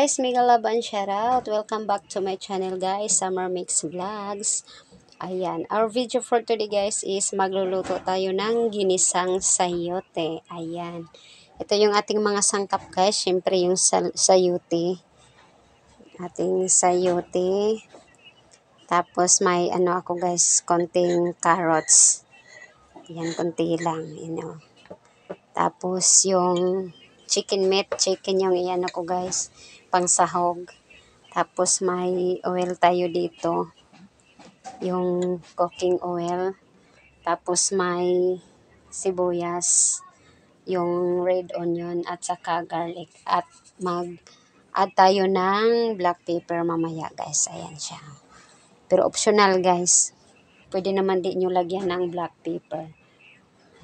guys, Mega Love and shoutout. Welcome back to my channel guys, Summer Mix Vlogs. Ayan, our video for today guys is magluluto tayo ng ginisang sayote. Ayan, ito yung ating mga sangkap guys. Siyempre yung sayote. Ating sayote. Tapos may ano ako guys, konting carrots. Ayan, konti lang. Tapos yung chicken meat, chicken yung iyan ako guys, pang sahog. Tapos may oil tayo dito, yung cooking oil. Tapos may sibuyas, yung red onion at saka garlic. At mag-add tayo ng black pepper mamaya guys. Ayan siya. Pero optional guys. Pwede naman din nyo lagyan ng black pepper.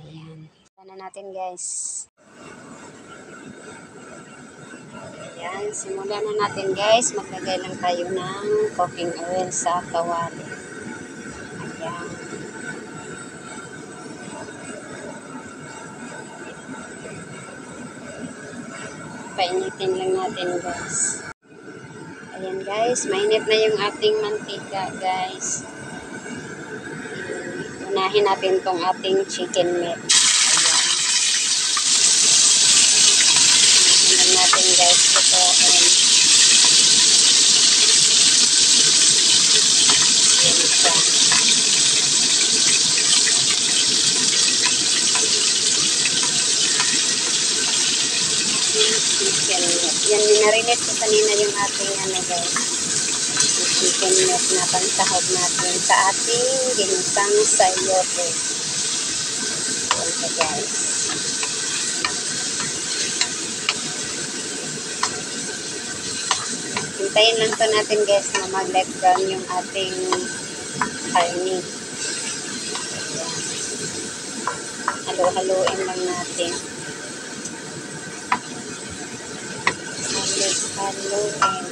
Ayan. Ayan na natin guys. Ayan, simulan na natin guys. Maglagay lang tayo ng cooking oil sa kawali. Ayan. Painitin lang natin guys. Ayan guys, mainit na yung ating mantika guys. Unahin natin tong ating chicken meat. Natin guys ito chicken meat. Yan, minarinet ko kanina yung ating ano guys, yung chicken meat na pansahog natin sa ating ginisang sayote. Yan siya guys. Hintayin lang to natin guys na mag-light brown yung ating karne. Halo-haloin lang natin. Halo-haloin.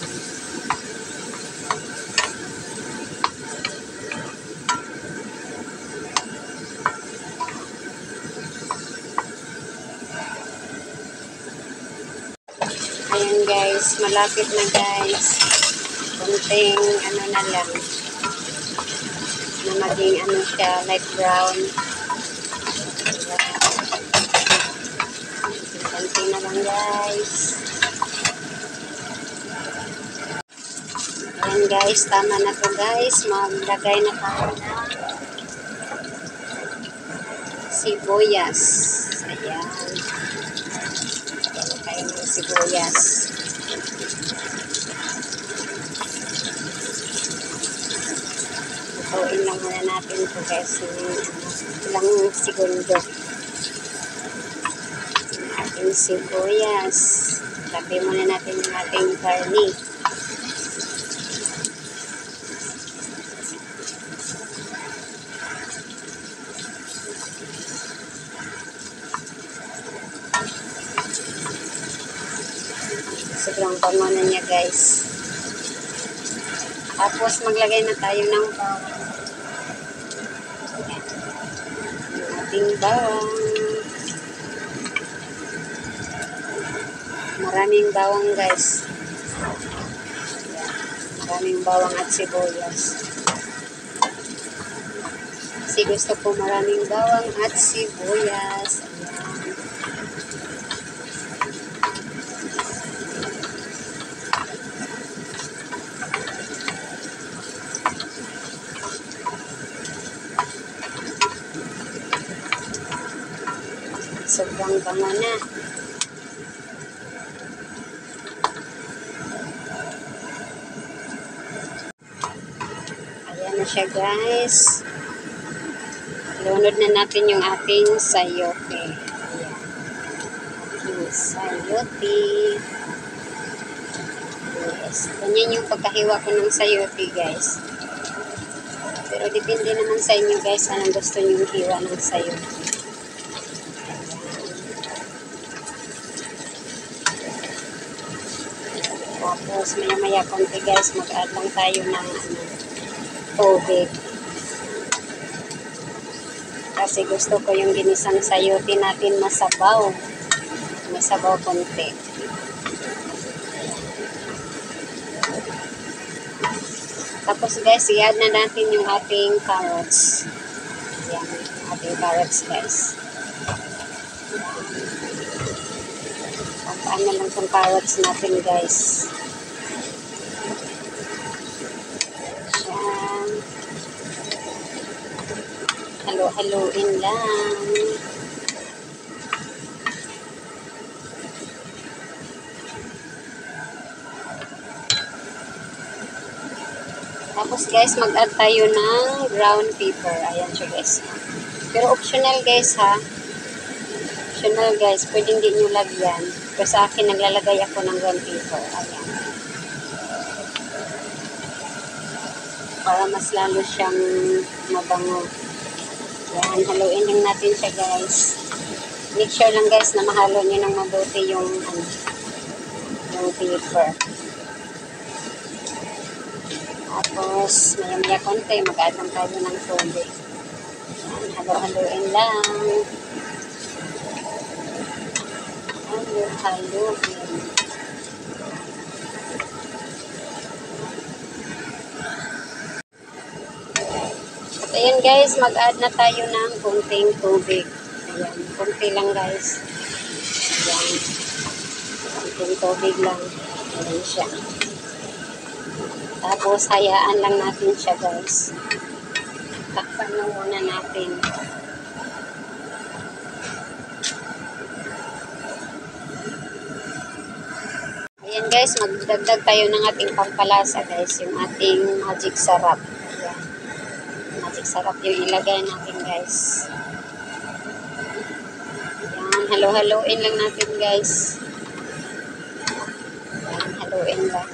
Ayan guys, malapit na guys. Kunting ano na lang. Na maging ano siya, light brown. Kunting na lang guys. Ayan guys, tama na to guys. Maglagay na tayo ng sibuyas. Ayan. Kain ng sibuyas. Lutuin lang muna natin ito guys ng ilang segundo. Ating sibuyas. Tabi muna natin yung ating karne. Sobrang bango na niya guys. Tapos maglagay na tayo ng bawang. Yung ating bawang. Maraming bawang guys. Maraming bawang at sibuyas. Kasi gusto ko maraming bawang at sibuyas. Sobrang bango na. Ayan na siya guys. Lunod na natin yung ating sayote. Ayan. Ating sayote. Yes. Ganyan yung pagkahiwa ko ng sayote guys. Pero depende naman sa inyo guys anong gusto nyo hiwa ng sayote. Tapos maya-maya konti guys, mag-add lang tayo ng tubig. Kasi gusto ko yung ginisang sayote natin masabaw. May sabaw konti. Tapos guys, i-add na natin yung ating carrots. Ayan, ating carrots guys. Pampaan na lang itong carrots natin guys. Ayan. Halo-haloin lang. Tapos guys, mag-add tayo ng brown pepper. Ayan siya guys. Pero optional guys ha. Optional guys. Pwede hindi nyo lagyan. Pero sa akin, naglalagay ako ng brown pepper. Ayan. Para mas lalo siyang mabango. Ayan. Haluin lang natin siya guys. Make sure lang guys na mahalo nyo ng mabuti yung pepper. Tapos, maya-maya konti, mag-add lang tayo ng tubig. Ayan, halo-haloin lang. Halo-haloin. At ayan guys, mag-add na tayo ng kunting tubig. Ayan, kunti lang guys. Ayan, kunting tubig lang. Ayan siya. Tapos, hayaan lang natin siya guys. Takpan lang muna natin. Ayan guys, magdagdag tayo ng ating pampalasa guys. Yung ating magic sarap. Ayan. Magic sarap yung ilagay natin guys. Ayan, halo-haloin lang natin guys. Ayan, haluin lang.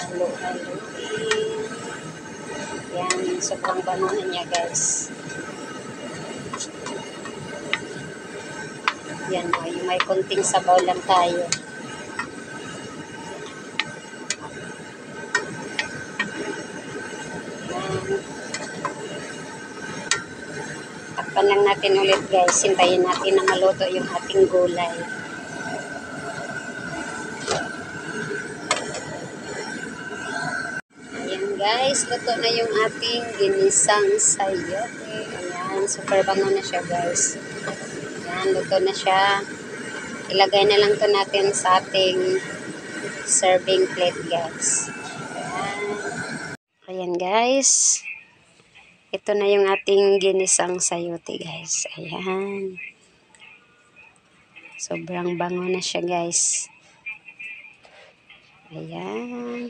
Halo-haloin. Ayan, sobrang bango na niya guys. Yan o, yung may konting sabaw lang tayo. Yan. Takpan lang natin ulit guys. Hintayin natin na maluto yung ating gulay. Ayan guys, luto na yung ating ginisang sayote. Ayan, super bango na siya guys. Ayan, luto na siya. Ilagay na lang to natin sa ating serving plate guys. Ayan. Ayan guys. Ito na yung ating ginisang sayote guys. Ayan. Sobrang bango na siya guys. Ayan.